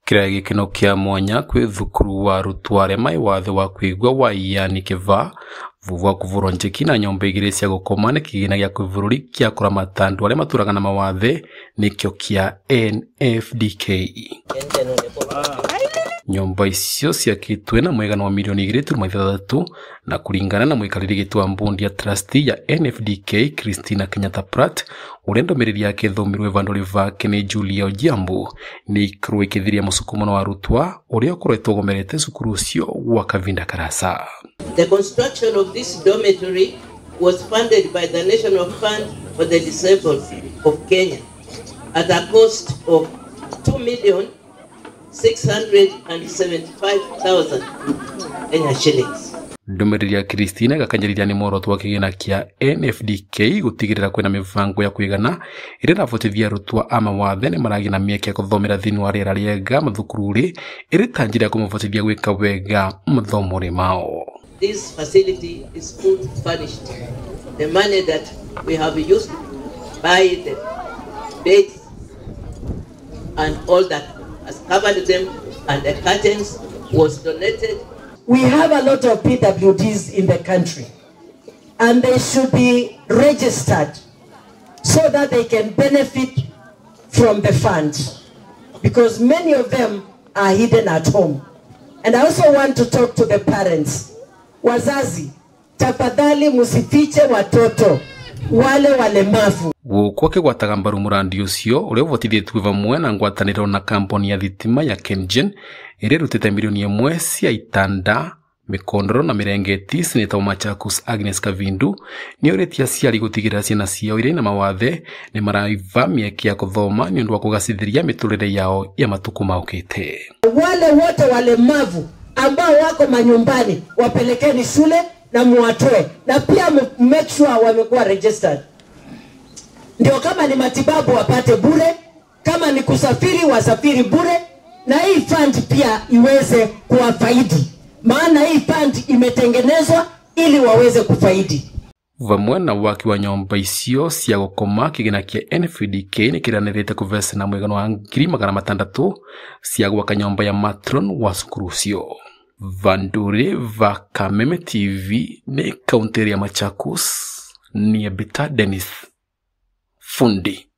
Kĩrĩa gĩkeno kĩa mwanya kwĩ thukuru wa arutwo arĩa marĩ wathe wa kwĩigua wa Ian Kĩva vuvwa kũvũrwo njeki na nyũmba igĩrĩ cia gũkoma nĩ kĩgĩna gĩa kĩbũrũri kĩa kũramata andũ arĩa matũraga na mawathe nĩkĩo kĩa NFDK. Nyũmba icio ciakĩtwe na mũigana wa milioni 2.3 na kũringana na mũikarĩri gĩtĩ wa mbondi ya trustee ya NFDK Christina Kenyatta Pratt, ũrĩa ndũmĩrĩri yake ĩthomirwe vandũ vake nĩ Julia Ojiambo nĩ ikorwo ikĩthiria mũsukumano wa arutwa ũrĩa ũkoretwo ũgomerete cukuru ũcio gwa kavinda karasa. The construction of this dormitory was funded by the National Fund for the Disabled of Kenya at a cost of 2,675,000 Kenya shillings. Ndũmĩrĩri ya Christina gakanyĩrĩria nĩ muoroto wa kĩgĩna kĩa NFDK gũtigĩrĩra kwĩna mĩbango ya kũigana ĩrĩa ĩrabotithia arutwo a mawathe nĩ maragĩa na mĩeke ya gũthomera thĩinĩ wa rĩera rĩega mathukuru-rĩ ĩrĩ ta njĩra ya kũmabotithia gwĩka wega mathomo-inĩ mao. This facility is fully furnished. The money that we have used by the beds and all that has covered them and the curtains was donated. We have a lot of PWDs in the country and they should be registered so that they can benefit from the fund because many of them are hidden at home. And I also want to talk to the parents. Wazazi, tafadhali musifiche watoto wale walemavu. Gũkwa kĩgwataga mbaru mũrandi ũcio ũrĩa ũvotithĩtwe vamwe na ngwatanĩro na kampuni ya thitima ya KenGen ĩrĩa ĩrutĩte milioni 1 cia itanda mĩkondoro na mĩrengeti. Seneta wa Machakos Agnes Kavindu nĩ orĩtie aciari gũtigĩrĩra ciana ciao irĩ na mawathe nĩ maraiva mĩeke ya gũthoma nĩ ũndũ wa kũgacĩrithia mĩtũrĩre yao ya matukũ maũkĩte. Wale wote walemavu ambao wako manyumbani wapelekeni shule na muwatoe na pia make sure wamekuwa registered. Ndio kama ni matibabu wapate bure, kama ni kusafiri wasafiri bure, na hii fund pia iweze kuwafaidi. Maana hii fund imetengenezwa ili waweze kufaidi. Vamwe na waki wa nyomba icio cia gũkoma kĩgĩna kĩa NFDK nĩ kĩranĩrĩte kũvesa na mũigana wa 600,000 cia gwaka nyomba ya matron wa cukuru ũcio. Vandure va Kameme TV nĩ kaunti ya Machakos. Niĩ Bita Dennis Fundi.